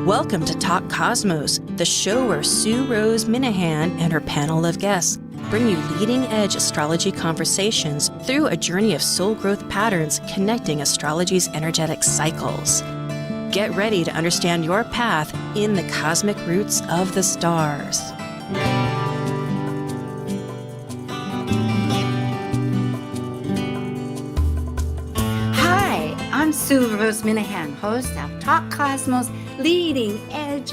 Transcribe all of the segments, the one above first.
Welcome to Talk Cosmos, the show where Rose Minahan and her panel of guests bring you leading-edge astrology conversations through a journey of soul growth patterns connecting astrology's energetic cycles. Get ready to understand your path in the cosmic roots of the stars. Hi, I'm Rose Minahan, host of Talk Cosmos, leading edge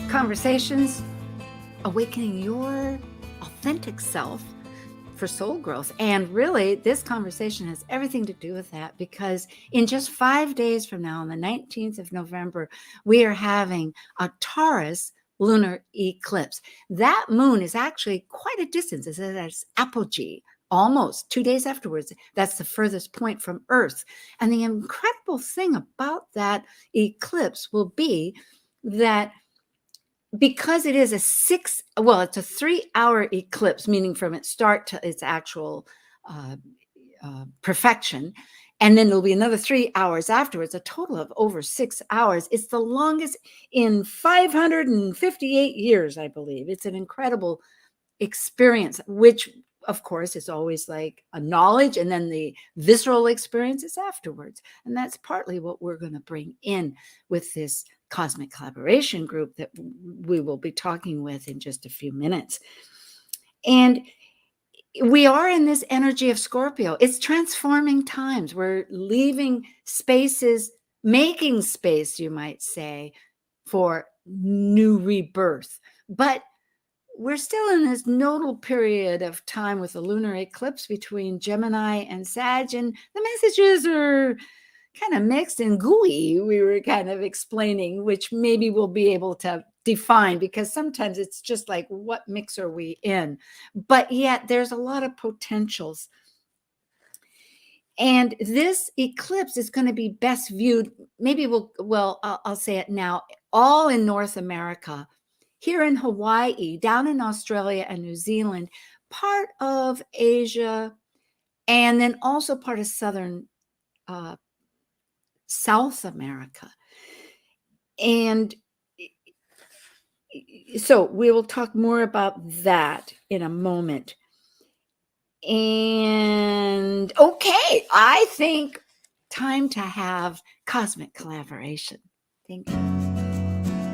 conversations, awakening your authentic self for soul growth. And really, this conversation has everything to do with that, because in just 5 days from now, on the 19th of November, we are having a Taurus Lunar Eclipse. That moon is actually quite a distance. It's at its apogee, almost 2 days afterwards. That's the furthest point from Earth. And the incredible thing about that eclipse will be that because it is it's a 3-hour eclipse, meaning from its start to its actual perfection. And then there'll be another 3 hours afterwards, a total of over 6 hours. It's the longest in 558 years, I believe. It's an incredible experience, which of course is always like a knowledge, and then the visceral experience is afterwards. And that's partly what we're going to bring in with this cosmic collaboration group that we will be talking with in just a few minutes. And we are in this energy of Scorpio. It's transforming times. We're leaving spaces, making space, you might say, for new rebirth. But we're still in this nodal period of time with the lunar eclipse between Gemini and Sag, and the messages are kind of mixed and gooey, we were kind of explaining, which maybe we'll be able to define, because sometimes it's just like, what mix are we in? But yet there's a lot of potentials. And this eclipse is going to be best viewed, maybe I'll say it now, all in North America, here in Hawaii, down in Australia and New Zealand, part of Asia, and then also part of southern South America. And so we will talk more about that in a moment. And okay, I think time to have cosmic collaboration. Thank you.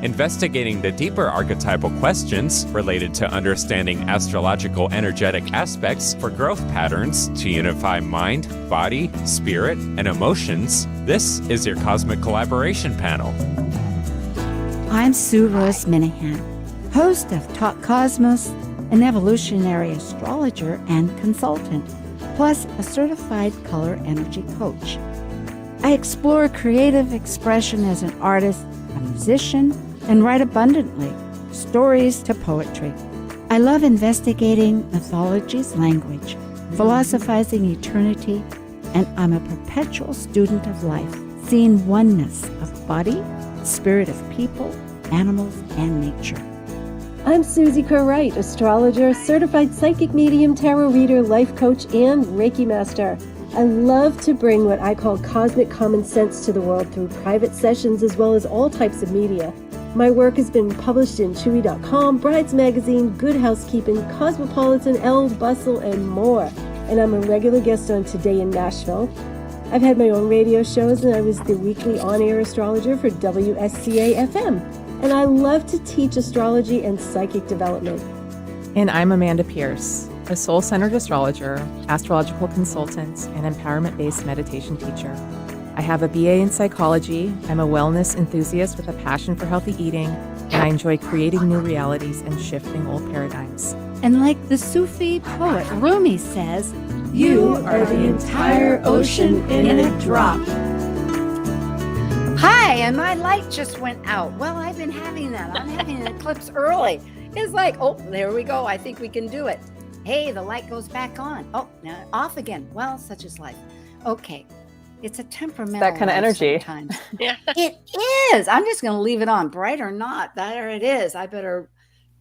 Investigating the deeper archetypal questions related to understanding astrological energetic aspects for growth patterns to unify mind, body, spirit, and emotions, this is your Cosmic Collaboration Panel. I'm Rose Minahan, host of Talk Cosmos, an evolutionary astrologer and consultant, plus a certified color energy coach. I explore creative expression as an artist, a musician, and write abundantly, stories to poetry. I love investigating mythology's language, philosophizing eternity, and I'm a perpetual student of life, seeing oneness of body, spirit of people, animals, and nature. I'm Susie Kerr-Wright, astrologer, certified psychic medium, tarot reader, life coach, and Reiki master. I love to bring what I call cosmic common sense to the world through private sessions as well as all types of media. My work has been published in Chewy.com, Brides Magazine, Good Housekeeping, Cosmopolitan, Elle, Bustle, and more. And I'm a regular guest on Today in Nashville. I've had my own radio shows, and I was the weekly on-air astrologer for WSCA-FM. And I love to teach astrology and psychic development. And I'm Amanda Pierce, a soul-centered astrologer, astrological consultant, and empowerment-based meditation teacher. I have a BA in psychology, I'm a wellness enthusiast with a passion for healthy eating, and I enjoy creating new realities and shifting old paradigms. And like the Sufi poet Rumi says, you are the entire ocean in a drop. Hi, and my light just went out. Well, I've been having that. I'm having an eclipse early. It's like, oh, there we go. I think we can do it. Hey, the light goes back on. Oh, now off again. Well, such is life. Okay. It's a temperamental that kind of energy. Sometimes. Yeah. It is. I'm just going to leave it on, bright or not. There it is. I better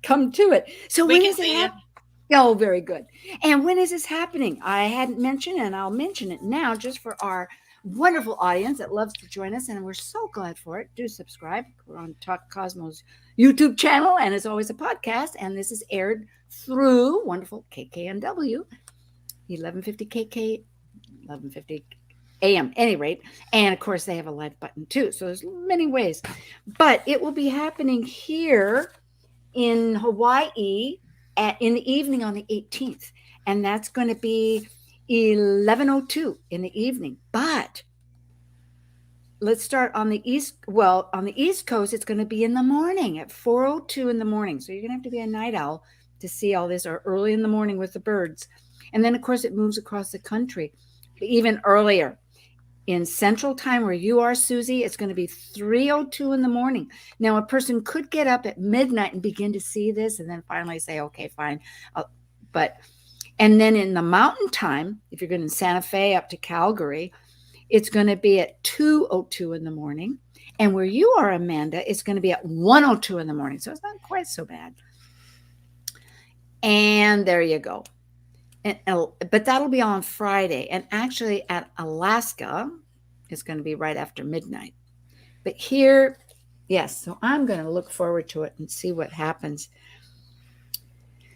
come to it. So when is it happening? Oh, very good. And when is this happening? I hadn't mentioned, and I'll mention it now just for our wonderful audience that loves to join us, and we're so glad for it. Do subscribe. We're on Talk Cosmos YouTube channel, and it's always a podcast. And this is aired through wonderful KKNW, 1150 KK, 1150 AM, any rate. And of course, they have a live button too. So there's many ways. But it will be happening here in Hawaii in the evening on the 18th. And that's going to be 11:02 in the evening. But let's start on the east. Well, on the East Coast, it's going to be in the morning at 4:02 in the morning. So you're going to have to be a night owl to see all this, or early in the morning with the birds. And then, of course, it moves across the country even earlier. In Central Time, where you are, Susie, it's going to be 3:02 in the morning. Now, a person could get up at midnight and begin to see this, and then finally say, okay, fine. And then in the Mountain Time, if you're going to Santa Fe up to Calgary, it's going to be at 2:02 in the morning. And where you are, Amanda, it's going to be at 1:02 in the morning. So it's not quite so bad. And there you go. But that'll be on Friday. And actually at Alaska, it's going to be right after midnight. But here, yes, so I'm going to look forward to it and see what happens.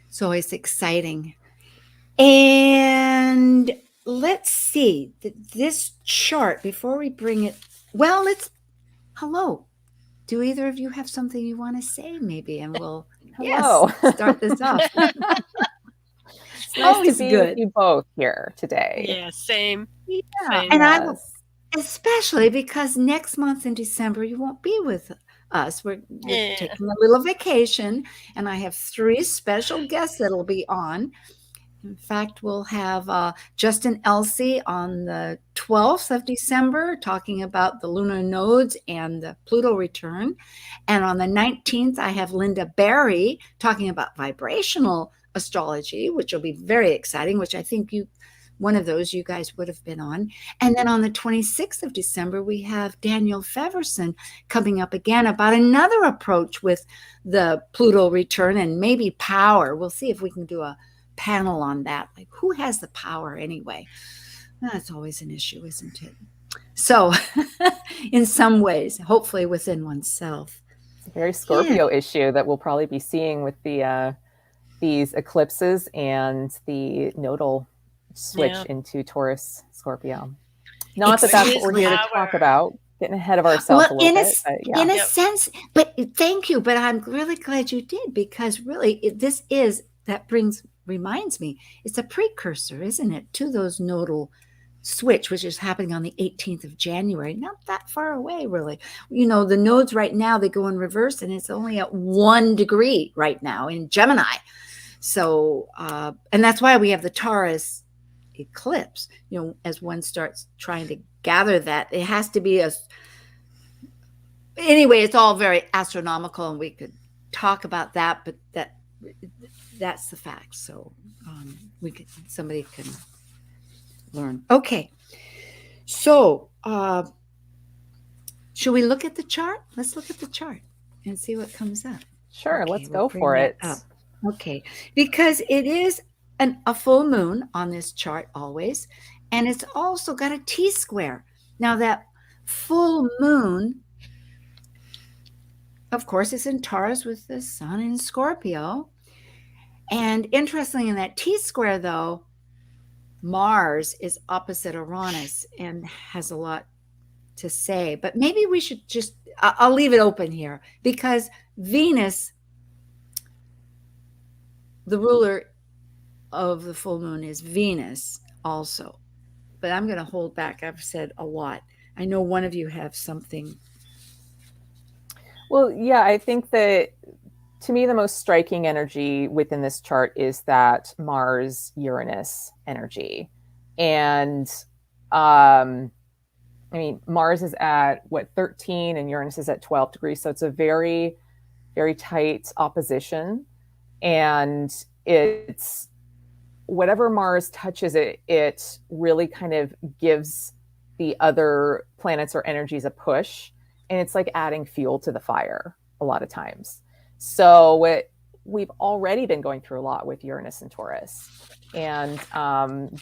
So it's exciting. And let's see this chart before we bring it. Well, hello. Do either of you have something you want to say maybe? And we'll start this off. It's nice to be with you both here today. Yeah, same. Yeah, same. and I will, especially because next month in December you won't be with us. We're taking a little vacation, and I have 3 special guests that'll be on. In fact, we'll have Justin Elsey on the 12th of December talking about the lunar nodes and the Pluto return. And on the 19th, I have Linda Barry talking about vibrational astrology, which will be very exciting, which I think one of those you guys would have been on. And then on the 26th of December, we have Daniel Feverson coming up again about another approach with the Pluto return and maybe power. We'll see if we can do a panel on that. Like, who has the power anyway? That's always an issue, isn't it? So in some ways, hopefully within oneself. It's a very Scorpio issue that we'll probably be seeing with these eclipses and the nodal switch into Taurus Scorpio. Not that that's what we're here to talk about. Getting ahead of ourselves a little bit. In a sense, but thank you. But I'm really glad you did, because really reminds me, it's a precursor, isn't it, to those nodal switch, which is happening on the 18th of January, not that far away, really. You know, the nodes right now, they go in reverse, and it's only at 1 degree right now in Gemini. So, and that's why we have the Taurus eclipse, you know, as one starts trying to gather that. It has to be anyway, it's all very astronomical, and we could talk about that, but that's the fact. So somebody can learn. Okay. So should we look at the chart? Let's look at the chart and see what comes up. Sure. Okay, let's go for it. Okay. Because it is a full moon on this chart always. And it's also got a T-square. Now that full moon, of course, is in Taurus with the sun in Scorpio. And interestingly, in that T-square, though, Mars is opposite Uranus and has a lot to say. But maybe we should I'll leave it open here, because Venus, the ruler of the full moon, is Venus also. But I'm going to hold back. I've said a lot. I know one of you have something. Well, yeah, I think that to me, the most striking energy within this chart is that Mars-Uranus energy. And I mean, Mars is at 13 and Uranus is at 12 degrees. So it's a very, very tight opposition. And it's whatever Mars touches, it really kind of gives the other planets or energies a push. And it's like adding fuel to the fire a lot of times. So we've already been going through a lot with Uranus and Taurus. And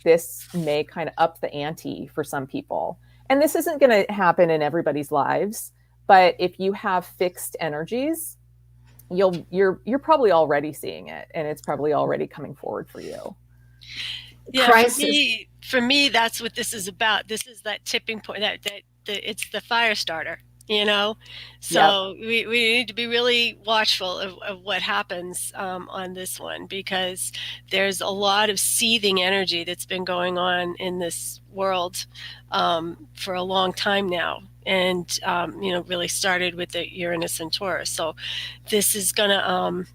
this may kind of up the ante for some people. And this isn't going to happen in everybody's lives, but if you have fixed energies, you're probably already seeing it, and it's probably already coming forward for you. Yeah, Crisis. for me, that's what this is about. This is that tipping point. It's the fire starter. So we need to be really watchful of what happens on this one, because there's a lot of seething energy that's been going on in this world for a long time now, and really started with the Uranus and Taurus. So this is gonna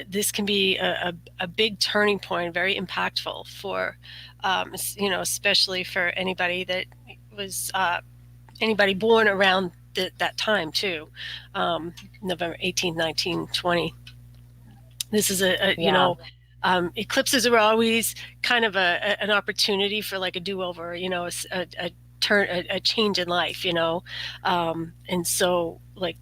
this can be a big turning point, very impactful for especially for anybody that was anybody born around that time too, November 18th, 19, 20. This is eclipses are always kind of an opportunity for like a do-over, a turn, a change in life, and so like,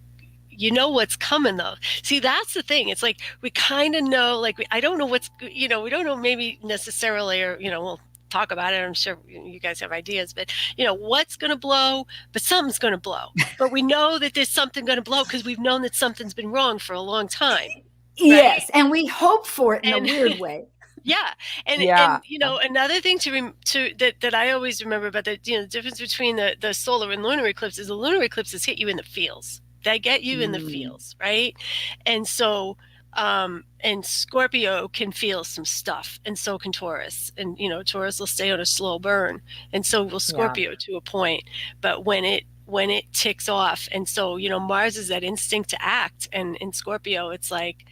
what's coming though. See, that's the thing. It's like we kind of know, like I don't know what's, we don't know maybe necessarily, or we'll talk about it. I'm sure you guys have ideas, but what's going to blow, but something's going to blow. But we know that there's something going to blow because we've known that something's been wrong for a long time. Yes, right? and we hope for it in a weird way. Yeah, and another thing that I always remember about the difference between the solar and lunar eclipse is the lunar eclipses hit you in the feels. They get you in the feels, right? And so, and Scorpio can feel some stuff, and so can Taurus. And Taurus will stay on a slow burn, and so will Scorpio to a point. But when it ticks off, and so Mars is that instinct to act, and in Scorpio, it's like,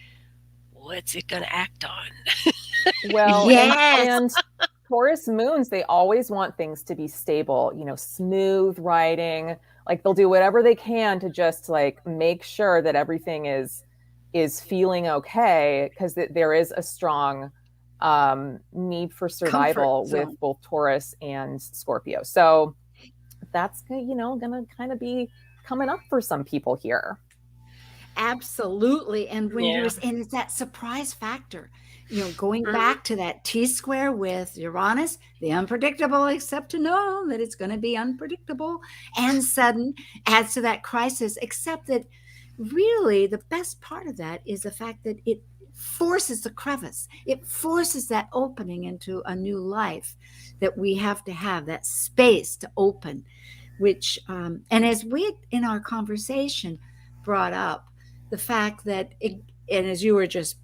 what's it going to act on? Well, yes. and Taurus moons, they always want things to be stable, smooth riding. Like they'll do whatever they can to just like make sure that everything is feeling okay, because there is a strong need for survival with both Taurus and Scorpio. So that's going to kind of be coming up for some people here. Absolutely. And when and it's that surprise factor, going back to that T-square with Uranus, the unpredictable, except to know that it's going to be unpredictable and sudden, adds to that crisis, except that really the best part of that is the fact that it forces the crevice. It forces that opening into a new life that we have to have, that space to open, which, and as we in our conversation brought up, the fact that, and as you were just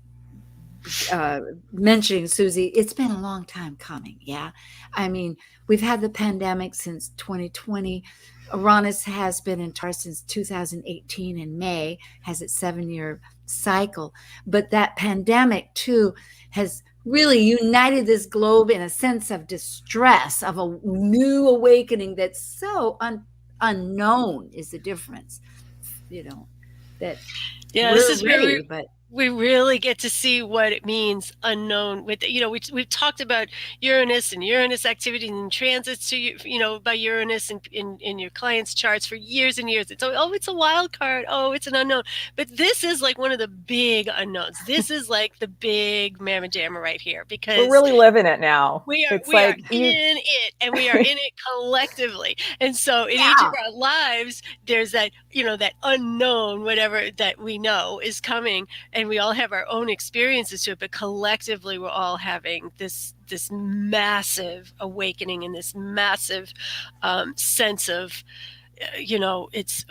mentioning, Susie, it's been a long time coming. Yeah. I mean, we've had the pandemic since 2020. Uranus has been in Taurus since 2018 in May, has its 7-year cycle. But that pandemic too has really united this globe in a sense of distress, of a new awakening that's so unknown is the difference, that this is ready, but we really get to see what it means unknown. With we've talked about Uranus and Uranus activity and transits to by Uranus in your clients' charts for years and years. It's it's a wild card. Oh, it's an unknown. But this is like one of the big unknowns. This is like the big mamma jamma right here, because we're really living it now. We are in it, and we are in it collectively. And so in each of our lives, there's that that unknown, whatever that we know is coming. And we all have our own experiences to it, but collectively we're all having this massive awakening and this massive sense of, it's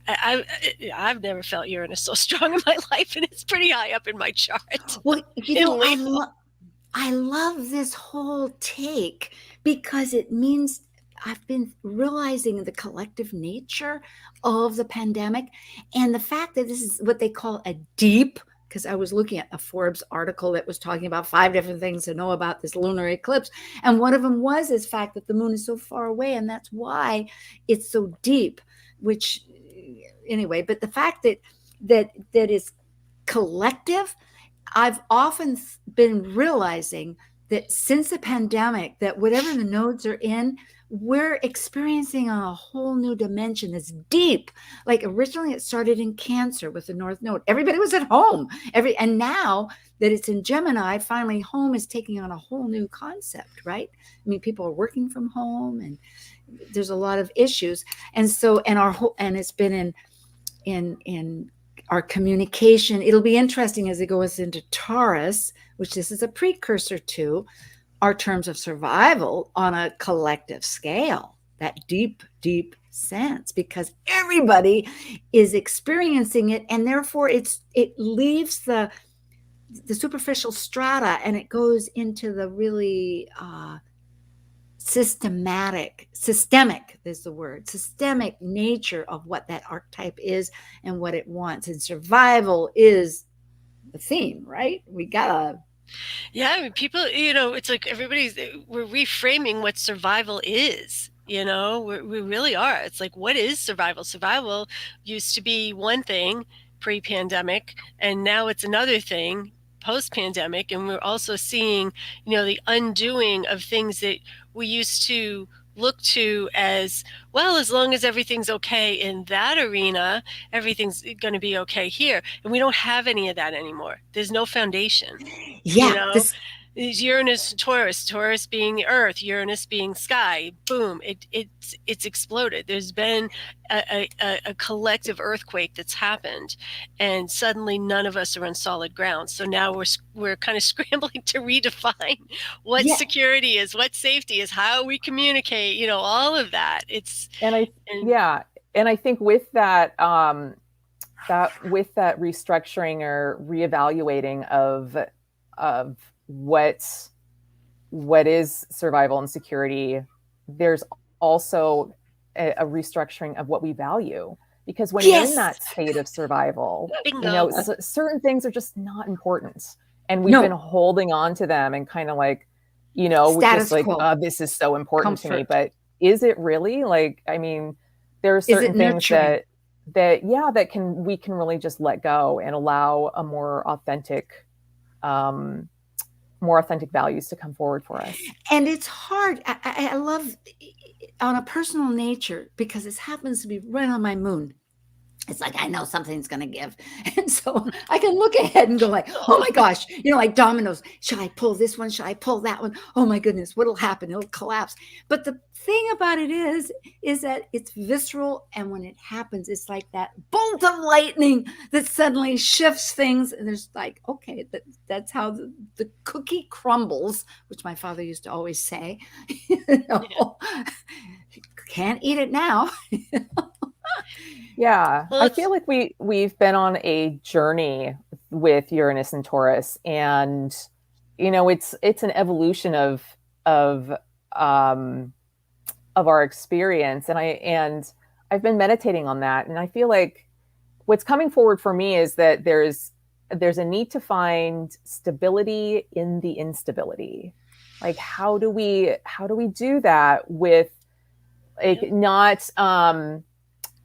I've never felt Uranus so strong in my life, and it's pretty high up in my chart. Well, I love this whole take, because it means I've been realizing the collective nature of the pandemic, and the fact that this is what they call a deep, because I was looking at a Forbes article that was talking about 5 different things to know about this lunar eclipse. And one of them was this fact that the moon is so far away, and that's why it's so deep, which anyway, but the fact that is collective, I've often been realizing that since the pandemic, that whatever the nodes are in, we're experiencing a whole new dimension that's deep. Like originally it started in Cancer with the North Node. Everybody was at home. And now that it's in Gemini, finally home is taking on a whole new concept, right? I mean, people are working from home, and there's a lot of issues. And so, and our whole, and it's been in our communication. It'll be interesting as it goes into Taurus, which this is a precursor to our terms of survival on a collective scale, that deep, deep sense, because everybody is experiencing it, and therefore it leaves the superficial strata and it goes into the really systemic is the word, systemic nature of what that archetype is and what it wants. And survival is the theme, right? We gotta. Yeah, I mean, people, it's like we're reframing what survival is. We really are. It's like, what is survival? Survival used to be one thing pre-pandemic, and now it's another thing post-pandemic. And we're also seeing, the undoing of things that we used to look to as, well, as long as everything's okay in that arena, everything's going to be okay here. And we don't have any of that anymore. There's no foundation. Yeah, Uranus, Taurus being the earth, Uranus being sky. Boom! It's exploded. There's been a collective earthquake that's happened, and suddenly none of us are on solid ground. So now we're kind of scrambling to redefine what security is, what safety is, how we communicate. All of that. And I think with that with that restructuring or reevaluating of what is survival and security, there's also a restructuring of what we value, because when you're in that state of survival, certain things are just not important, and we've been holding on to them and kind of like, just like, this is so important to me, but is it really? Like, I mean, there are certain things that we can really just let go and allow a more authentic values to come forward for us. And it's hard. I love, on a personal nature, because this happens to be right on my moon. It's like, I know something's going to give. And so I can look ahead and go like, oh my gosh, like dominoes. Should I pull this one? Should I pull that one? Oh my goodness, what'll happen? It'll collapse. But the thing about it is that it's visceral. And when it happens, it's like that bolt of lightning that suddenly shifts things. And there's like, okay, that's how the cookie crumbles, which my father used to always say. Can't eat it now. Yeah, well, I feel like we've been on a journey with Uranus and Taurus, and it's an evolution of our experience, and I've been meditating on that, and I feel like what's coming forward for me is that there's a need to find stability in the instability. Like, how do we do that with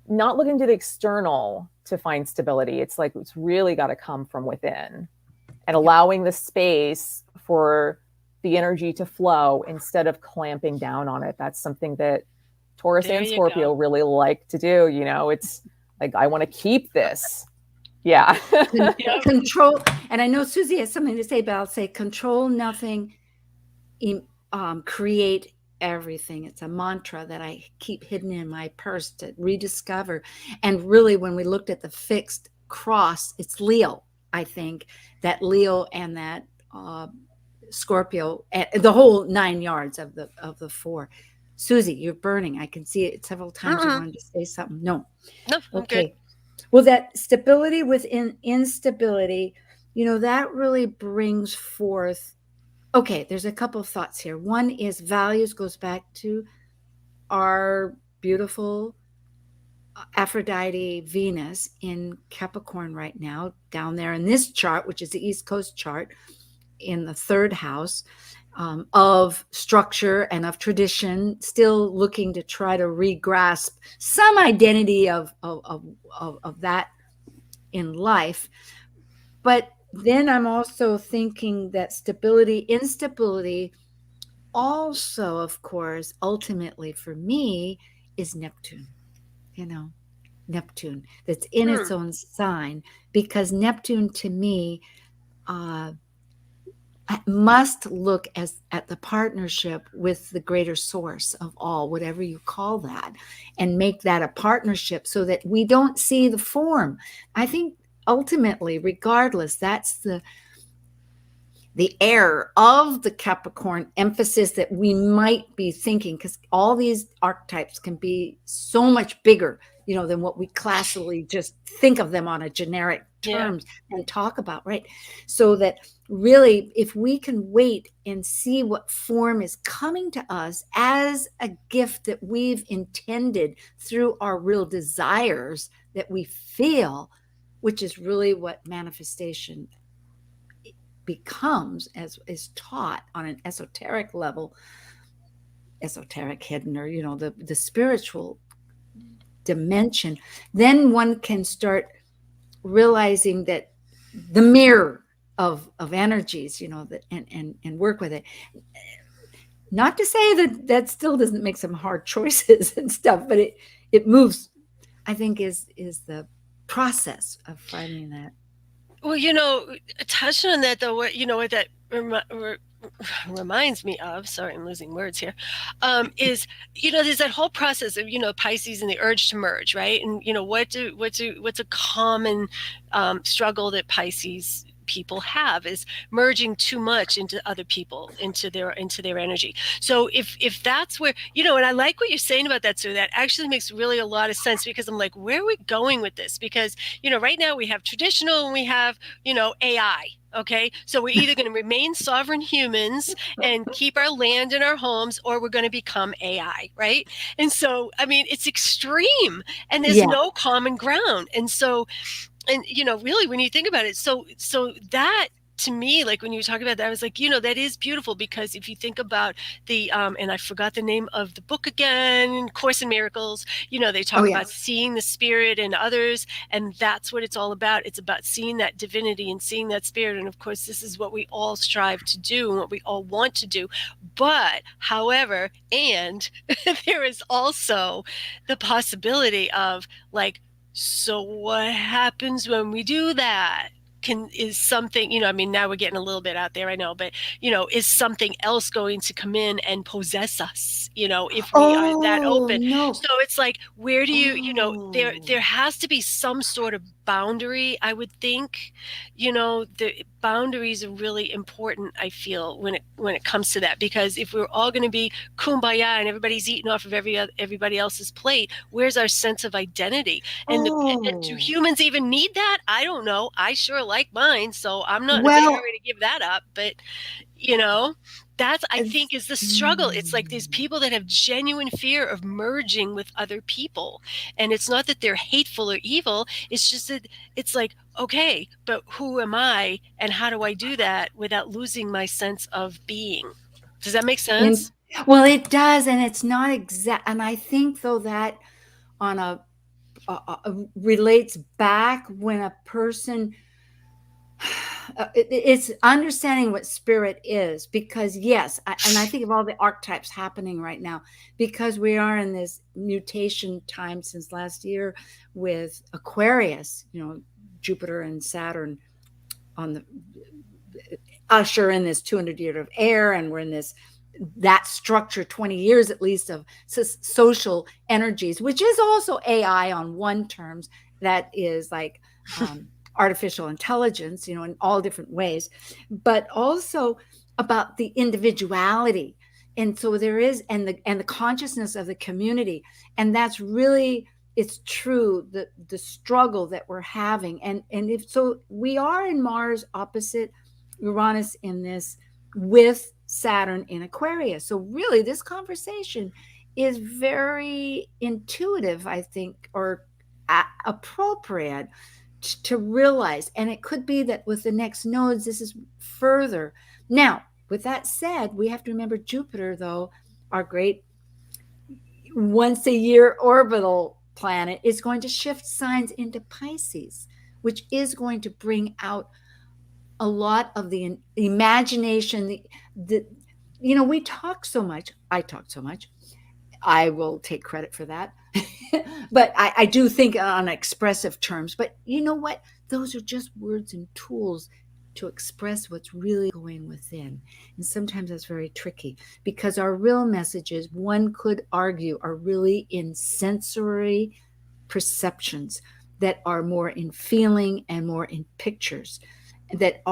not looking to the external to find stability? It's like, it's really got to come from within, and allowing the space for the energy to flow instead of clamping down on it. That's something that Taurus and Scorpio really like to do. It's like, I want to keep this. Yeah. Control. And I know Susie has something to say, but I'll say control nothing, create everything. It's a mantra that I keep hidden in my purse to rediscover. And really, when we looked at the fixed cross, it's Leo. I think that Leo and that Scorpio, the whole 9 yards of the four. Susie, you're burning. I can see it several times. You wanted to say something. No, okay. Good. Well, that stability within instability, that really brings forth. Okay, there's a couple of thoughts here. One is values, goes back to our beautiful Aphrodite Venus in Capricorn right now, down there in this chart, which is the East Coast chart, in the third house, of structure and of tradition, still looking to try to re-grasp some identity of that in life. But then I'm also thinking that instability also, of course, ultimately for me is Neptune, Neptune that's in its own sign, because Neptune to me must look at the partnership with the greater source of all, whatever you call that, and make that a partnership so that we don't see the form. I think ultimately, regardless, that's the error of the Capricorn emphasis that we might be thinking, because all these archetypes can be so much bigger, than what we classically just think of them on a generic terms and talk about, right? So that really, if we can wait and see what form is coming to us as a gift that we've intended through our real desires that we feel, which is really what manifestation becomes, as is taught on an esoteric level, esoteric hidden, or the spiritual dimension, then one can start realizing that the mirror of energies, that and work with it. Not to say that still doesn't make some hard choices and stuff, but it moves, I think, is the process of finding that. Well, touching on that though, what that reminds me of, sorry, I'm losing words here, is, there's that whole process of, Pisces and the urge to merge, right? And, what's a common struggle that Pisces people have is merging too much into other people, into their energy. So if that's where, and I like what you're saying about that, so that actually makes really a lot of sense, because I'm like, where are we going with this? Because, right now we have traditional and we have, AI. Okay, so we're either going to remain sovereign humans and keep our land and our homes, or we're going to become AI, right? And so, I mean, it's extreme, and there's no common ground. And so, and really, when you think about it, so that, to me, like when you talk about that, I was like, that is beautiful, because if you think about the and I forgot the name of the book again, Course in Miracles, they talk about seeing the spirit in others, and that's what it's all about. It's about seeing that divinity and seeing that spirit. And of course, this is what we all strive to do and what we all want to do. But however, and there is also the possibility of, like, so what happens when we do that? Is something, I mean, now we're getting a little bit out there, I know, but, is something else going to come in and possess us, if we are that open? No. So it's like, where do you, there has to be some sort of boundary, I would think. The boundaries are really important, I feel, when it comes to that, because if we're all going to be kumbaya and everybody's eating off of everybody else's plate, where's our sense of identity? And do humans even need that? I don't know. I sure like mine, so I'm not in a big hurry to give that up. But that's, I think, is the struggle. It's like these people that have genuine fear of merging with other people, and it's not that they're hateful or evil. It's just that it's like, okay, but who am I, and how do I do that without losing my sense of being? Does that make sense? Well, it does, and it's not exact. And I think, though, that on a relates back when a person it's understanding what spirit is, because and I think of all the archetypes happening right now, because we are in this mutation time since last year with Aquarius, Jupiter and Saturn on the usher in this 200 year of air, and we're in that structure, 20 years at least, of social energies, which is also AI on one terms, that is like artificial intelligence, in all different ways, but also about the individuality. And so there is, and the consciousness of the community. And that's really, it's true, the struggle that we're having. And if so, we are in Mars opposite Uranus in this, with Saturn in Aquarius. So really, this conversation is very intuitive, I think, or appropriate to realize. And it could be that with the next nodes, this is further. Now, with that said, we have to remember Jupiter, though, our great once a year orbital planet, is going to shift signs into Pisces, which is going to bring out a lot of the imagination. We talk so much. I talk so much. I will take credit for that. But I do think on expressive terms. But you know what? Those are just words and tools to express what's really going within. And sometimes that's very tricky because our real messages, one could argue, are really in sensory perceptions that are more in feeling and more in pictures that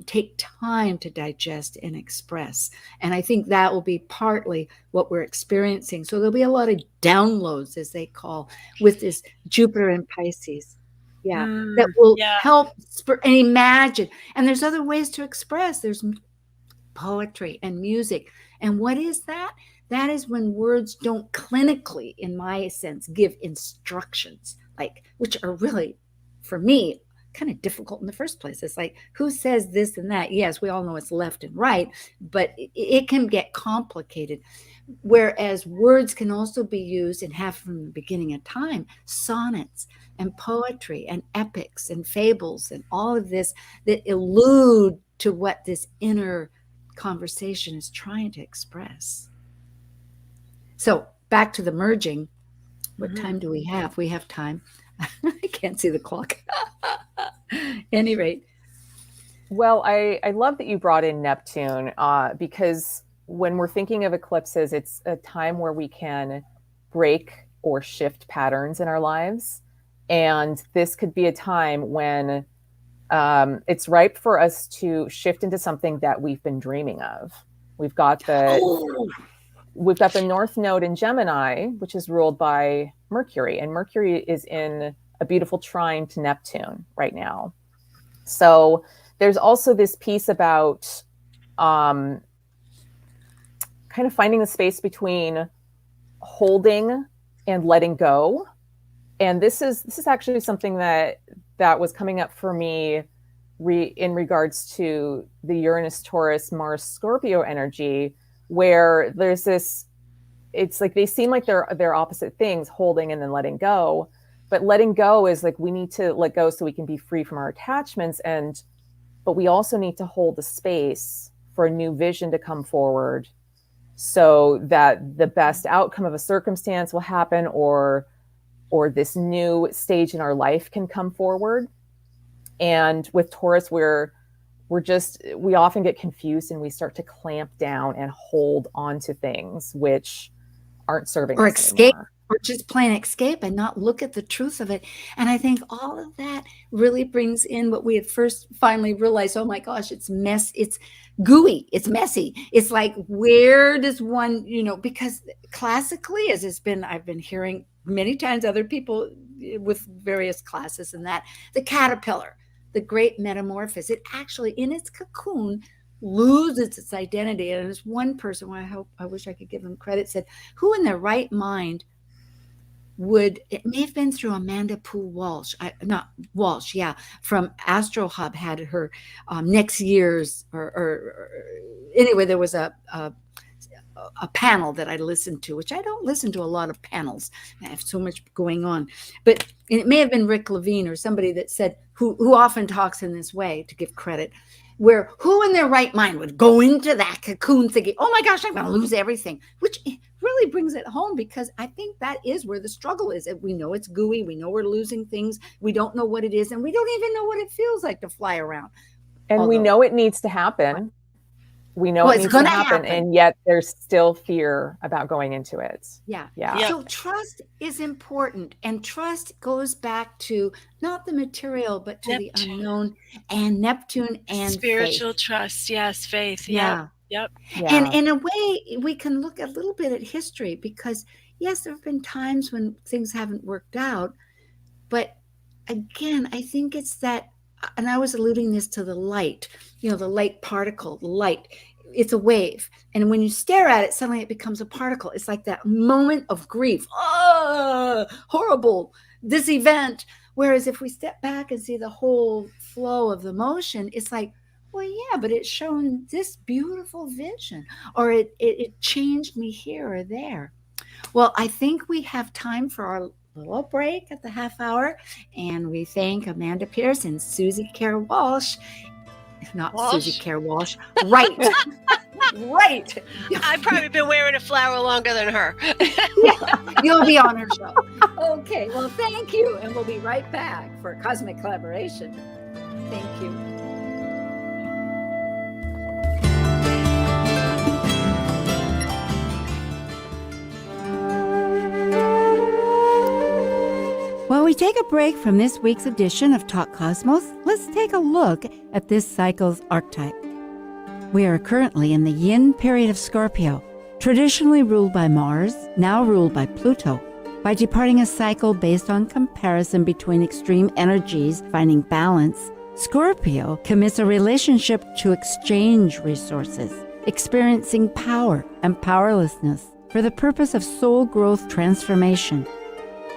take time to digest and express. And I think that will be partly what we're experiencing. So there'll be a lot of downloads, as they call, with this Jupiter in Pisces. Yeah, that will help and imagine. And there's other ways to express. There's poetry and music. And what is that? That is when words don't clinically, in my sense, give instructions, which are really, for me, kind of difficult in the first place. It's like, who says this and that? Yes, we all know it's left and right, but it can get complicated. Whereas words can also be used and have from the beginning of time, sonnets and poetry and epics and fables and all of this that allude to what this inner conversation is trying to express. So back to the merging. What time do we have? We have time. I can't see the clock. Any rate. Well, I love that you brought in Neptune because when we're thinking of eclipses, it's a time where we can break or shift patterns in our lives. And this could be a time when it's ripe for us to shift into something that we've been dreaming of. We've got the North Node in Gemini, which is ruled by Mercury, and Mercury is in a beautiful trine to Neptune right now. So there's also this piece about kind of finding the space between holding and letting go. And this is actually something that was coming up for me in regards to the Uranus, Taurus, Mars, Scorpio energy, where there's this, it's like they seem like they're opposite things, holding and then letting go. But letting go is like, we need to let go so we can be free from our attachments. But we also need to hold the space for a new vision to come forward so that the best outcome of a circumstance will happen, or this new stage in our life can come forward. And with Taurus, we often get confused and we start to clamp down and hold on to things which aren't serving or us escape anymore. or just plain escape and not look at the truth of it. And I think all of that really brings in what we had first finally realized. Oh my gosh, it's gooey, it's messy. It's like, where does one, because classically, as I've been hearing many times other people with various classes, and that the caterpillar, the great metamorphosis, it actually in its cocoon loses its identity. And there's one person, I wish I could give him credit, said, who in their right mind it may have been through Amanda Poole Walsh, from Astro Hub, had her next year's, or anyway, there was a panel that I listened to, which I don't listen to a lot of panels. I have so much going on, but it may have been Rick Levine or somebody that said, who often talks in this way, to give credit, where who in their right mind would go into that cocoon thinking, oh my gosh, I'm going to lose everything, which really brings it home, because I think that is where the struggle is. We know it's gooey. We know we're losing things. We don't know what it is. And we don't even know what it feels like to fly around. And we know it needs to happen. We know it needs to happen. And yet there's still fear about going into it. Yeah. So trust is important. And trust goes back to not the material, but to the unknown, and Neptune and spiritual faith. Trust. Yes. Faith. Yeah. Yep. And in a way, we can look a little bit at history, because yes, there have been times when things haven't worked out. But again, I think it's that, and I was alluding this to the light, the light particle, the light, it's a wave. And when you stare at it, suddenly it becomes a particle. It's like that moment of grief. Oh, horrible, this event. Whereas if we step back and see the whole flow of the motion, it's like, well, yeah, but it's shown this beautiful vision, or it changed me here or there. Well, I think we have time for our little break at the half hour, and we thank Amanda Pierce and Susie Kerr Walsh. Susie Kerr Walsh. Right. Right. I've probably been wearing a flower longer than her. Yeah, you'll be on her show. Okay, well, thank you. And we'll be right back for Cosmic Collaboration. Thank you. take a break from this week's edition of Talk Cosmos, let's take a look at this cycle's archetype. We are currently in the yin period of Scorpio, traditionally ruled by Mars, now ruled by Pluto. By departing a cycle based on comparison between extreme energies, finding balance, Scorpio commits a relationship to exchange resources, experiencing power and powerlessness for the purpose of soul growth transformation.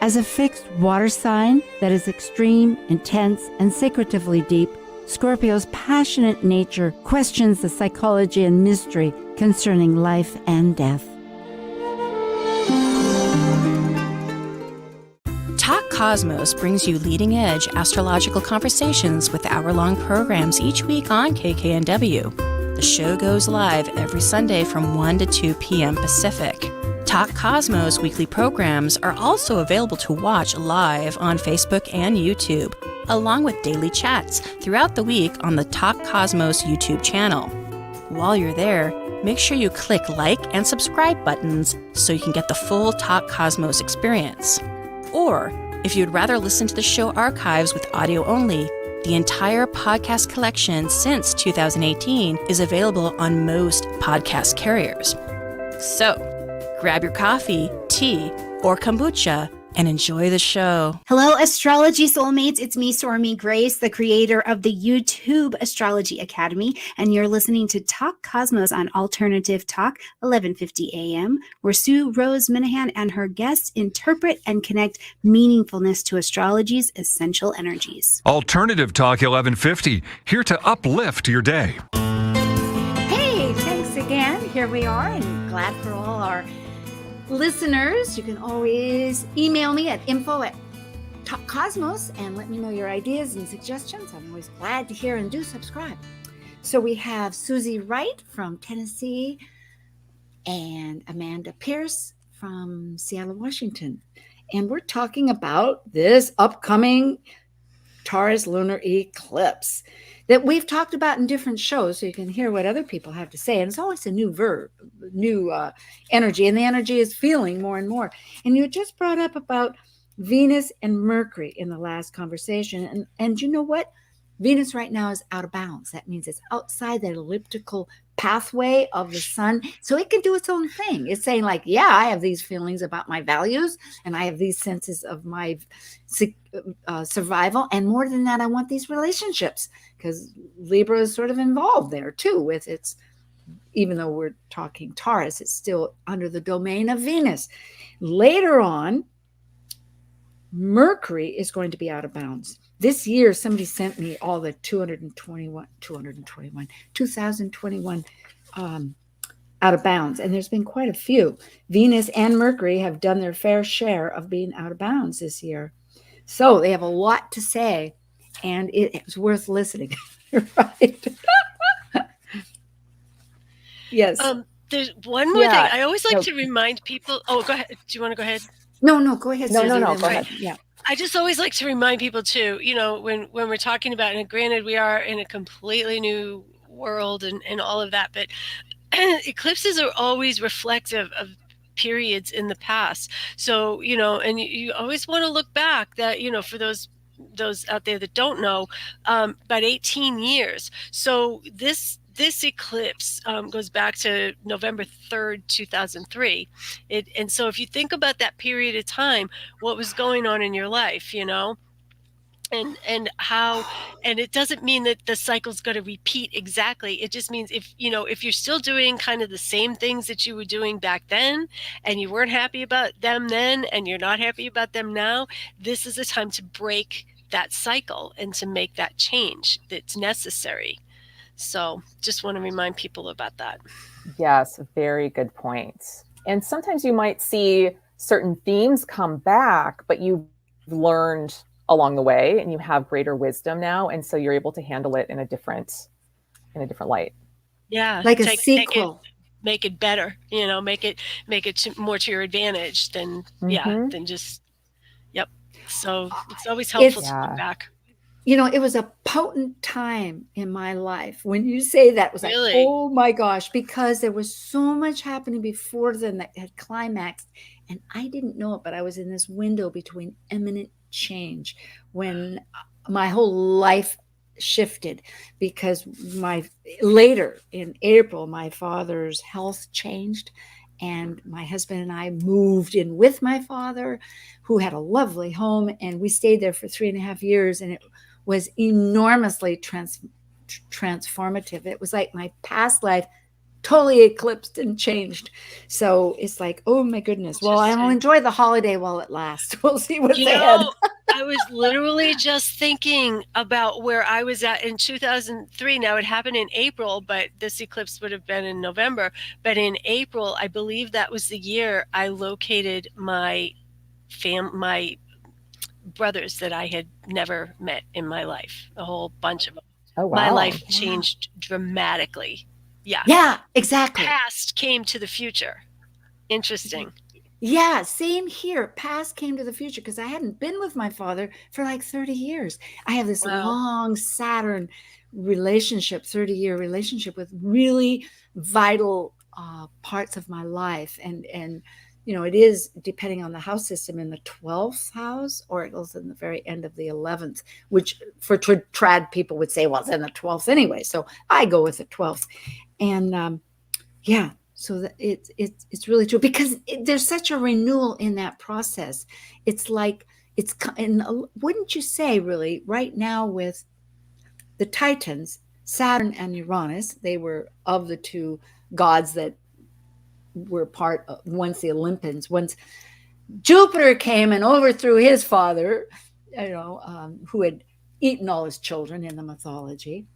As a fixed water sign that is extreme, intense, and secretively deep, Scorpio's passionate nature questions the psychology and mystery concerning life and death. Talk Cosmos brings you leading-edge astrological conversations with hour-long programs each week on KKNW. The show goes live every Sunday from 1 to 2 p.m. Pacific. Talk Cosmos weekly programs are also available to watch live on Facebook and YouTube, along with daily chats throughout the week on the Talk Cosmos YouTube channel. While you're there, make sure you click like and subscribe buttons so you can get the full Talk Cosmos experience. Or, if you'd rather listen to the show archives with audio only, the entire podcast collection since 2018 is available on most podcast carriers. So, grab your coffee, tea, or kombucha and enjoy the show. Hello, astrology soulmates. It's me, Stormy Grace, the creator of the YouTube Astrology Academy, and you're listening to Talk Cosmos on Alternative Talk, 11:50 a.m., where Rose Minahan and her guests interpret and connect meaningfulness to astrology's essential energies. Alternative Talk 1150, here to uplift your day. Hey, thanks again. Here we are, and glad for all our listeners. You can always email me at info@talkcosmos and let me know your ideas and suggestions. I'm always glad to hear, and do subscribe. So we have Susie Wright from Tennessee and Amanda Pierce from Seattle, Washington. And we're talking about this upcoming Taurus Lunar Eclipse that we've talked about in different shows, so you can hear what other people have to say. And it's always a new energy, and the energy is feeling more and more. And you just brought up about Venus and Mercury in the last conversation. And you know what? Venus right now is out of bounds. That means it's outside that elliptical pathway of the sun. So it can do its own thing. It's saying like, yeah, I have these feelings about my values, and I have these senses of my survival. And more than that, I want these relationships, because Libra is sort of involved there too with its, even though we're talking Taurus, it's still under the domain of Venus. Later on, Mercury is going to be out of bounds. This year, somebody sent me all the 2021 out of bounds, and there's been quite a few. Venus and Mercury have done their fair share of being out of bounds this year. So they have a lot to say, and it's worth listening. Right? Yes. There's one more thing. I always like to remind people. Oh, go ahead. Do you want to go ahead? No, go ahead. No, Susie. go ahead. Yeah. I just always like to remind people too, when we're talking about, and granted we are in a completely new world and all of that, but eclipses are always reflective of periods in the past. So, and you always want to look back that, for those out there that don't know, about 18 years. So this eclipse goes back to November 3rd, 2003. And so if you think about that period of time, what was going on in your life, and how, and it doesn't mean that the cycle's going to repeat exactly. It just means if you're still doing kind of the same things that you were doing back then, and you weren't happy about them then, and you're not happy about them now, this is a time to break that cycle and to make that change that's necessary. So just want to remind people about that. Yes, very good point. And sometimes you might see certain themes come back, but you've learned along the way and you have greater wisdom now. And so you're able to handle it in a different light. Yeah. Like a sequel. Make it better, make it more to your advantage than just, yep. So it's always helpful to look back. It was a potent time in my life. When you say that, it was really? Like, oh my gosh, because there was so much happening before then that had climaxed, and I didn't know it, but I was in this window between eminent change when my whole life shifted, because later in April, my father's health changed, and my husband and I moved in with my father, who had a lovely home, and we stayed there for 3.5 years, and it was enormously transformative. It was like my past life totally eclipsed and changed. So it's like, oh my goodness. Well, I'll enjoy the holiday while it lasts. We'll see what's ahead. I was literally just thinking about where I was at in 2003. Now, it happened in April, but this eclipse would have been in November. But in April, I believe that was the year I located my brothers that I had never met in my life, a whole bunch of them. Oh, wow. My life changed dramatically. Yeah. Yeah, exactly. Past came to the future. Interesting. Yeah, same here. Past came to the future, because I hadn't been with my father for like 30 years. I have this long Saturn relationship, 30-year relationship with really vital parts of my life. And it is, depending on the house system, in the 12th house, or it goes in the very end of the 11th, which for trad people would say, well, it's in the 12th anyway. So I go with the 12th. And so that it's really true, because there's such a renewal in that process. It's like, wouldn't you say, really, right now with the Titans, Saturn and Uranus, they were of the two gods that were part of, once the Olympians, once Jupiter came and overthrew his father, who had eaten all his children in the mythology.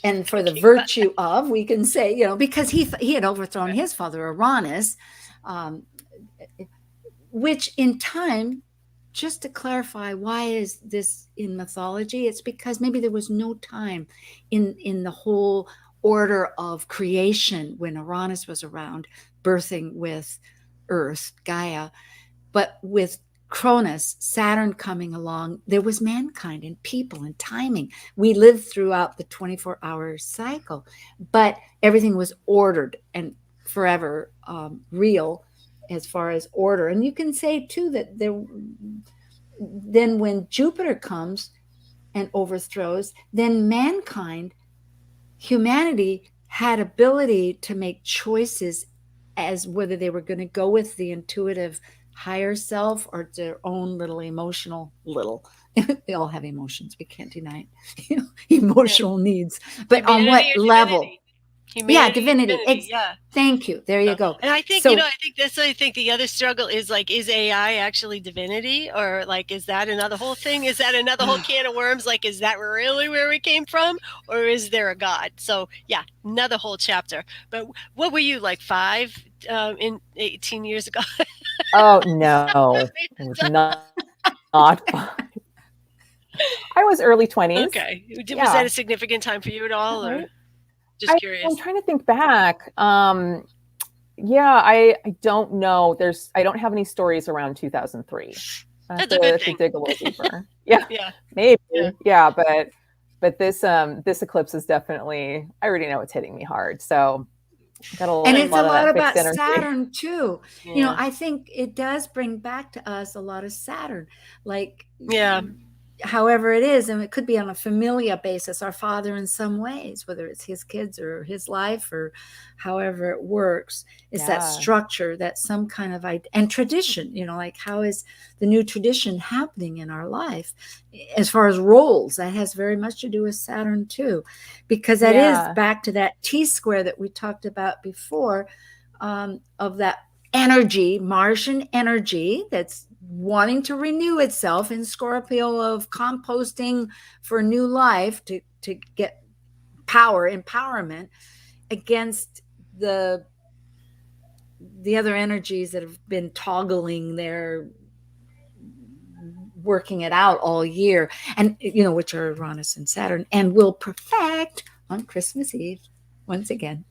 And for the virtue of, we can say, because he had overthrown his father, Uranus, which in time, just to clarify, why is this in mythology? It's because maybe there was no time in the whole order of creation when Uranus was around, birthing with Earth, Gaia, but with Cronus, Saturn coming along, there was mankind and people and timing. We lived throughout the 24-hour cycle, but everything was ordered and forever real as far as order. And you can say too that then when Jupiter comes and overthrows, then humanity had ability to make choices as whether they were going to go with the intuitive higher self or their own little emotional they all have emotions, we can't deny it, emotional needs, but Humanity, on what level? Divinity. Thank you, there you go. And I think I think the other struggle is, like, is AI actually divinity, or like, is that another whole thing? Is that another whole can of worms? Like, is that really where we came from, or is there a God? So another whole chapter. But what were you, like 5 in 18 years ago? Oh no, it was not 5. I was early 20s. Okay. Was that a significant time for you at all, or just curious? I'm trying to think back. I don't know. I don't have any stories around 2003. That's a good thing. Dig a little deeper. Maybe. But this eclipse is definitely, I already know it's hitting me hard. So got and it's a lot about Saturn too. I think it does bring back to us a lot of Saturn, like however it is, and it could be on a familial basis, our father in some ways, whether it's his kids or his life or however it works, is that structure, that some kind of and tradition, like how is the new tradition happening in our life as far as roles. That has very much to do with Saturn too, because that is back to that T-square that we talked about before, of that energy, Martian energy, that's wanting to renew itself in Scorpio, of composting for new life to get empowerment against the other energies that have been toggling their working it out all year, and which are Uranus and Saturn, and will perfect on Christmas Eve once again.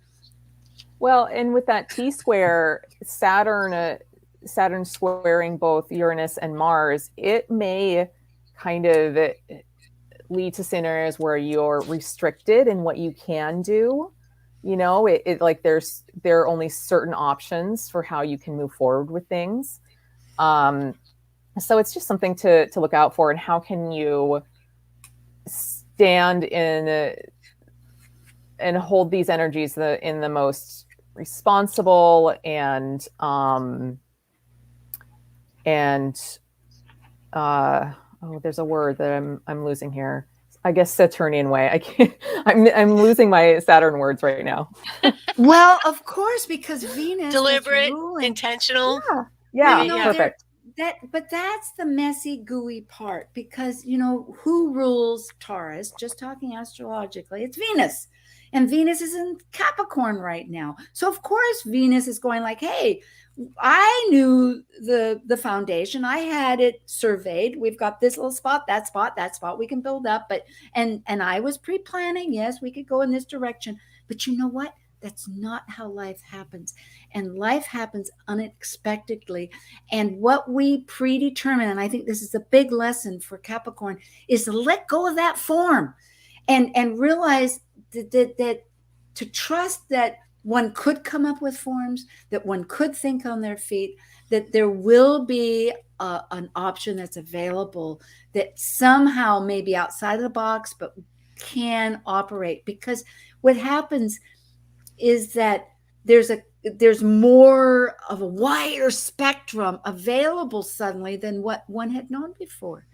Well, and with that T-square, Saturn squaring both Uranus and Mars, it may kind of lead to scenarios where you're restricted in what you can do. Like there are only certain options for how you can move forward with things. So it's just something to look out for. And how can you stand in and hold these energies in the most responsible and there's a word that I'm losing here. I guess Saturnian way. I can't. I'm losing my Saturn words right now. Well, of course, because Venus, Deliberate, ruling, intentional. Yeah, Well, perfect. But that's the messy, gooey part, because who rules Taurus? Just talking astrologically, it's Venus, and Venus is in Capricorn right now. So of course Venus is going like, hey, I knew the foundation. I had it surveyed. We've got this little spot, that spot, that spot we can build up. But and I was pre-planning. Yes, we could go in this direction. But you know what? That's not how life happens. And life happens unexpectedly. And what we predetermine, and I think this is a big lesson for Capricorn, is to let go of that form and realize that to trust that one could come up with forms, that one could think on their feet, that there will be an option that's available that somehow may be outside of the box, but can operate. Because what happens is that there's more of a wider spectrum available suddenly than what one had known before.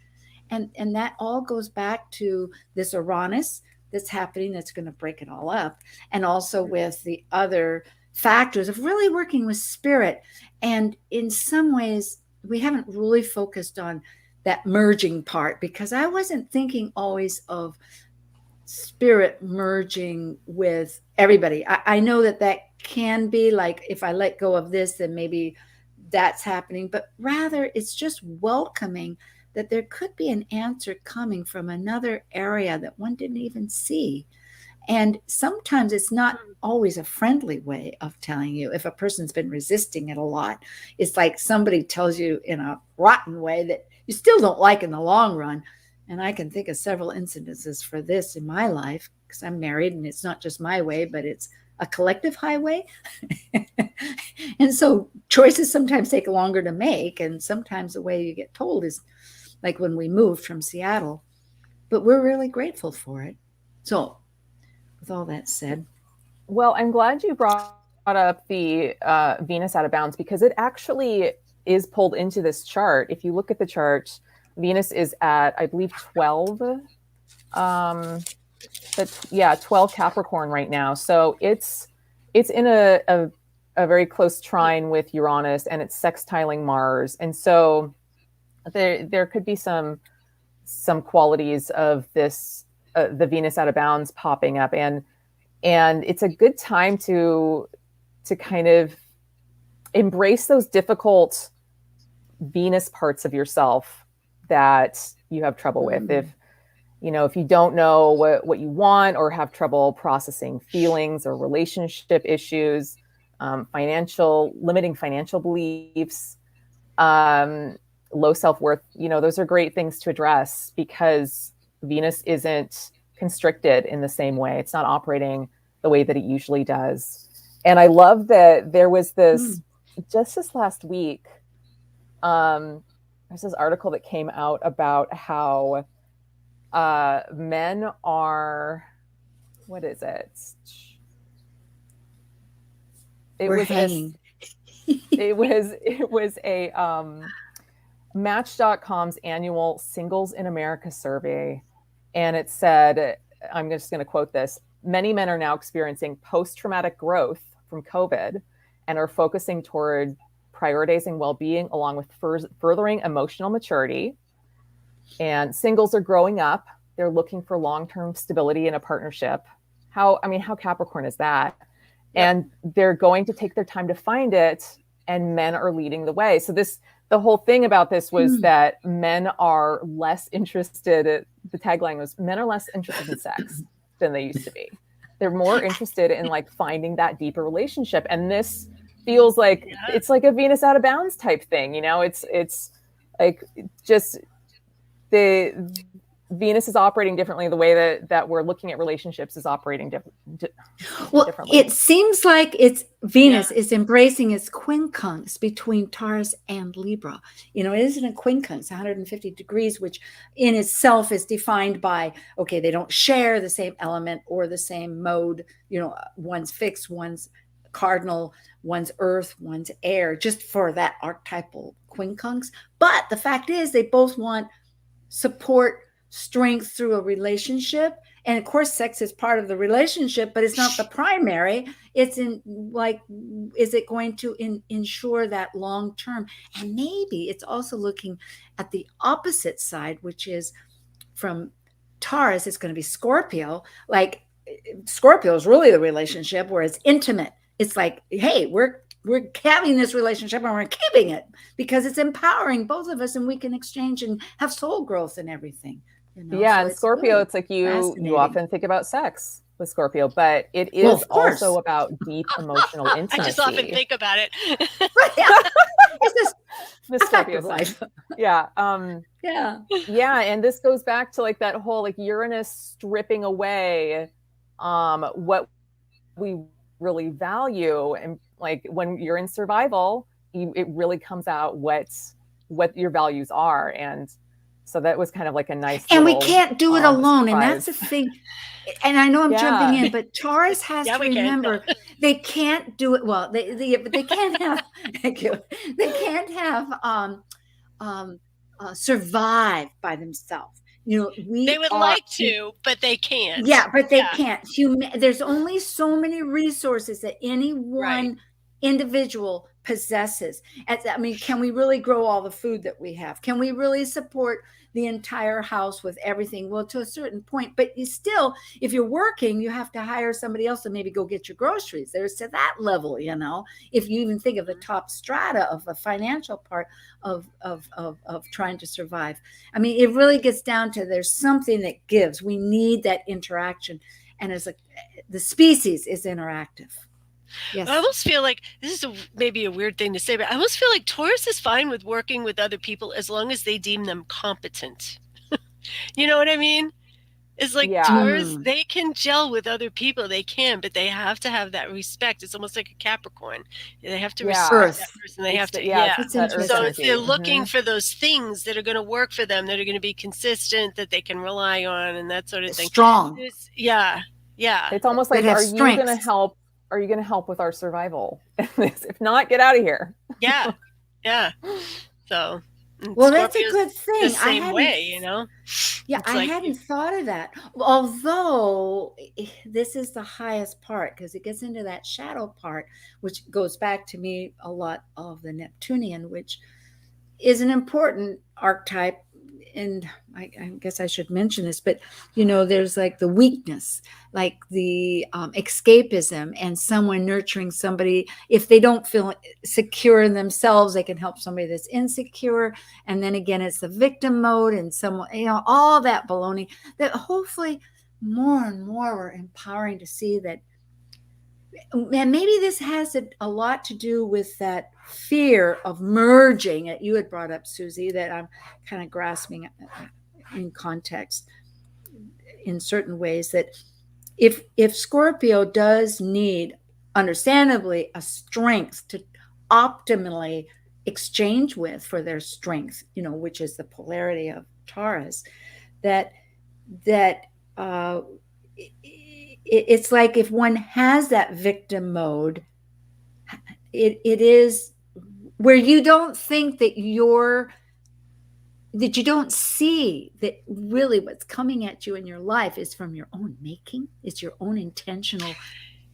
And that all goes back to this Uranus that's happening, that's going to break it all up. And also with the other factors of really working with spirit. And in some ways, we haven't really focused on that merging part, because I wasn't thinking always of spirit merging with everybody. I know that can be like, if I let go of this, then maybe that's happening. But rather, it's just welcoming that there could be an answer coming from another area that one didn't even see. And sometimes it's not always a friendly way of telling you. If a person's been resisting it a lot, it's like somebody tells you in a rotten way that you still don't like in the long run. And I can think of several incidences for this in my life, because I'm married and it's not just my way, but it's a collective highway. And so choices sometimes take longer to make. And sometimes the way you get told is like when we moved from Seattle, but we're really grateful for it. So with all that said. Well, I'm glad you brought up the Venus out of bounds, because it actually is pulled into this chart. If you look at the chart, Venus is at, I believe, 12. 12 Capricorn right now. So it's in a very close trine with Uranus, and it's sextiling Mars. And so there could be some qualities of this the Venus out of bounds popping up, and it's a good time to kind of embrace those difficult Venus parts of yourself that you have trouble with. If you don't know what you want, or have trouble processing feelings or relationship issues, limiting financial beliefs, low self-worth, those are great things to address, because Venus isn't constricted in the same way. It's not operating the way that it usually does. And I love that there was this, just this last week, there's this article that came out about how men are, what is it? We're hanging. It was a Match.com's annual Singles in America survey. And it said, I'm just going to quote this: many men are now experiencing post-traumatic growth from COVID and are focusing toward prioritizing well-being along with furthering emotional maturity. And singles are growing up. They're looking for long-term stability in a partnership. How Capricorn is that? Yep. And they're going to take their time to find it, and men are leading the way. So the whole thing about this was that men are less interested. The tagline was, men are less interested in sex than they used to be. They're more interested in like finding that deeper relationship. And this feels like it's like a Venus out of bounds type thing. It's like just Venus is operating differently. The way that we're looking at relationships is operating Well, differently. it seems like Venus is embracing its quincunx between Taurus and Libra. It isn't a quincunx, 150 degrees, which in itself is defined by, okay, they don't share the same element or the same mode. One's fixed, one's cardinal, one's earth, one's air, just for that archetypal quincunx. But the fact is, they both want support, strength through a relationship. And of course, sex is part of the relationship, but it's not the primary. It's is it going to ensure that long term? And maybe it's also looking at the opposite side, which is from Taurus, it's going to be Scorpio. Like Scorpio is really the relationship where it's intimate. It's like, hey, we're having this relationship and we're keeping it because it's empowering both of us and we can exchange and have soul growth and everything. Yeah, so and Scorpio, really, it's like you often think about sex with Scorpio, but it is also about deep emotional intimacy. I just often think about it. It's just the Scorpio life. Yeah. Yeah. And this goes back to like that whole like Uranus stripping away what we really value. And like when you're in survival, it really comes out what your values are. And so that was kind of like a nice and we can't do it alone. surprise. And that's the thing. And I know I'm jumping in, but Taurus has to remember they can't do it. Well, they can't have, thank you. They can't have survive by themselves. They would like to, but they can't. Yeah, but they can't. There's only so many resources that any one individual possesses. Can we really grow all the food that we have? Can we really support the entire house with everything? Well, to a certain point, but you still, if you're working, you have to hire somebody else to maybe go get your groceries. There's to that level, if you even think of the top strata of the financial part of trying to survive. It really gets down to there's something that gives. We need that interaction. And the species is interactive. Yes. I almost feel like this is maybe a weird thing to say, but I almost feel like Taurus is fine with working with other people as long as they deem them competent. You know what I mean? It's like Taurus, they can gel with other people. They can, but they have to have that respect. It's almost like a Capricorn. They have to respect that person. They have to, It's interesting. So they're looking for those things that are going to work for them, that are going to be consistent, that they can rely on, and that sort of thing. Strong. Yeah. It's almost like, are you going to help? Are you going to help with our survival? If not, get out of here. Yeah. So, well, that's a good thing. The same way, Yeah, I hadn't thought of that. Although this is the highest part, because it gets into that shadow part, which goes back to me a lot of the Neptunian, which is an important archetype. And I guess I should mention this, but there's like the weakness, like the escapism, and someone nurturing somebody. If they don't feel secure in themselves, they can help somebody that's insecure. And then again, it's the victim mode, and someone, all that baloney that hopefully more and more we're empowering to see that. And maybe this has a lot to do with that fear of merging that you had brought up, Susie, that I'm kind of grasping in context in certain ways, that if Scorpio does need, understandably, a strength to optimally exchange with for their strength, which is the polarity of Taurus, it's like if one has that victim mode, it is where you don't think that you don't see that really what's coming at you in your life is from your own making. It's your own intentional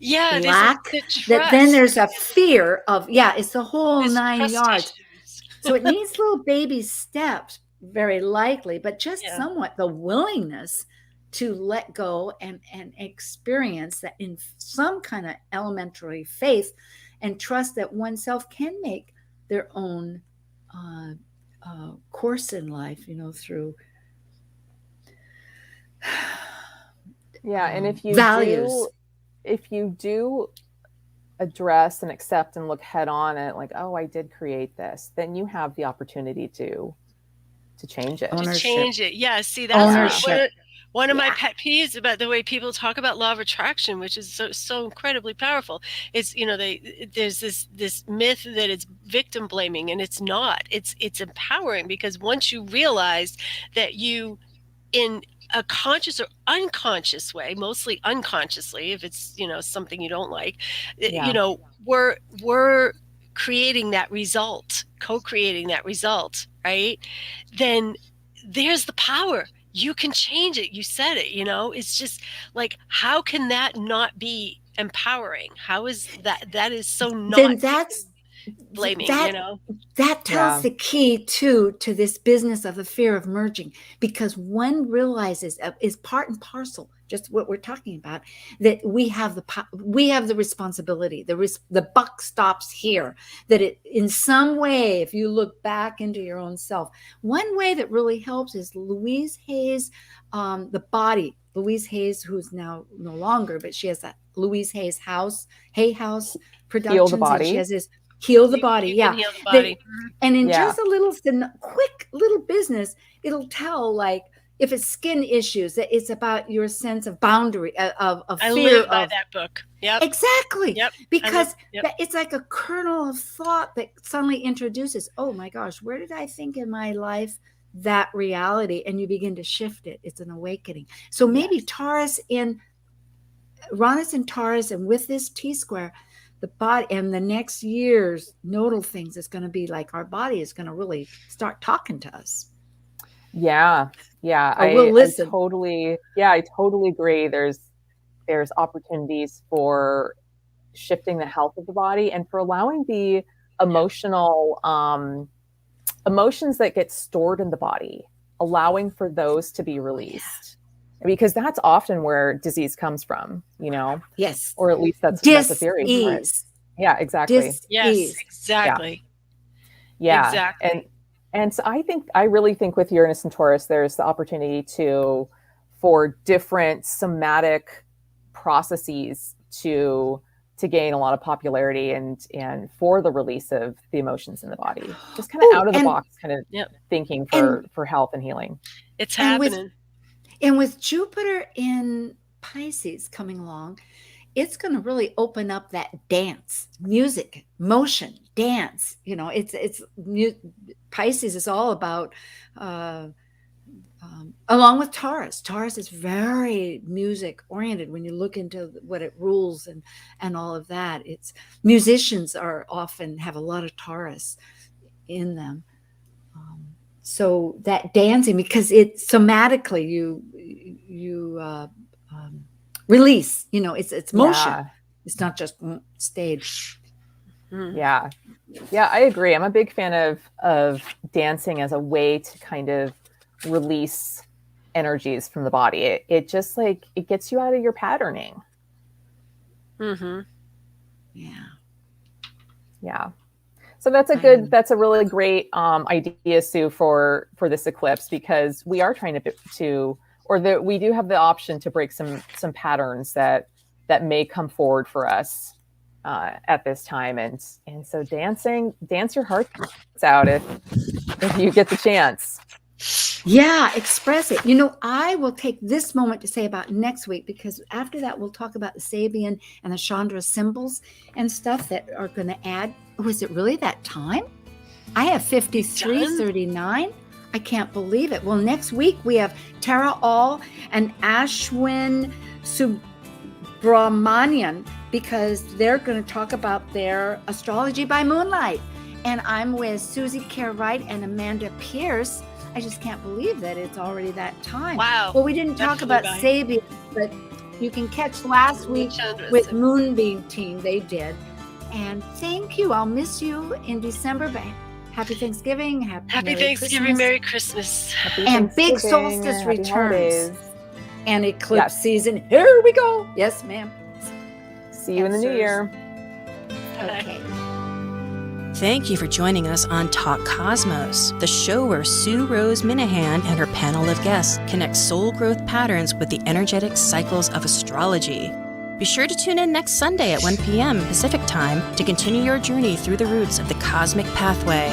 lack. That then there's a fear of, it's the whole 9 yards. So it needs little baby steps, very likely, but just somewhat the willingness to let go and experience that in some kind of elementary faith, and trust that oneself can make their own course in life, through and if you values. If you do address and accept and look head on at like, oh, I did create this, then you have the opportunity to change it. Ownership. To change it. Yeah. See, that's Ownership. one of my pet peeves about the way people talk about law of attraction, which is so incredibly powerful. It's, there's this myth that it's victim blaming, and it's not. It's empowering, because once you realize that you, in a conscious or unconscious way, mostly unconsciously, if it's, something you don't like, we're creating that result, co-creating that result, right? Then there's the power. You can change it. You said it, it's just like, how can that not be empowering? How is that? That is so not. Then that's blaming, that tells the key to this business of the fear of merging, because one realizes is part and parcel, just what we're talking about, that we have the responsibility. The buck stops here. That it, in some way, if you look back into your own self, one way that really helps is Louise Hay's, the body. Louise Hay's, who's now no longer, but she has that Louise Hay's Hay House Productions. Heal the Body. And she has this Heal the Body. You can heal the body. And in just a little quick little business, it'll tell, like, if it's skin issues, that it's about your sense of boundary, of I fear. live by that book. Yep. Exactly. Yep. Because it's like a kernel of thought that suddenly introduces, oh my gosh, where did I think in my life that reality? And you begin to shift it. It's an awakening. So maybe Uranus and Taurus, and with this T-square, the body, and the next year's nodal things is going to be like, our body is going to really start talking to us. Yeah. We'll listen. I totally agree. There's opportunities for shifting the health of the body, and for allowing the emotional emotions that get stored in the body, allowing for those to be released. Because that's often where disease comes from, Yes. Or at least that's a theory. Dis-ease. Yeah, exactly. Yes, exactly. Yeah. Exactly. And so I really think with Uranus and Taurus, there's the opportunity for different somatic processes to gain a lot of popularity, and for the release of the emotions in the body. Just kind of out of the box kind of thinking for health and healing. It's happening. And with Jupiter in Pisces coming along, it's going to really open up that dance, music, motion, dance. Pisces is all about, along with Taurus. Taurus is very music oriented when you look into what it rules and all of that. It's musicians often have a lot of Taurus in them. So that dancing, because it somatically you release, it's motion. Yeah. It's not just stage. Yeah, I agree. I'm a big fan of dancing as a way to kind of release energies from the body. It just it gets you out of your patterning. Mm-hmm. Yeah. So that's a really great idea, Sue, for this eclipse, because we are trying we do have the option to break some patterns that may come forward for us at this time, and so dance your hearts out if you get the chance. Yeah, express it. I will take this moment to say about next week, because after that we'll talk about the Sabian and the Chandra symbols and stuff that are going to add. Oh, is it really that time? I have 5339. I can't believe it. Well, next week we have Tara All and Ashwin Subramanian, because they're going to talk about their astrology by moonlight. And I'm with Susie Kerr Wright and Amanda Pierce. I just can't believe that it's already that time. Wow. Well, we didn't talk about Sabian, but you can catch last week with Moonbeam Team. They did. And thank you. I'll miss you in December. But happy Thanksgiving. Happy Thanksgiving. Merry Christmas. And big solstice returns. And eclipse season. Here we go. Yes, ma'am. See you in the new year. Okay. Thank you for joining us on Talk Cosmos, the show where Rose Minahan and her panel of guests connect soul growth patterns with the energetic cycles of astrology. Be sure to tune in next Sunday at 1 p.m. Pacific Time to continue your journey through the roots of the cosmic pathway.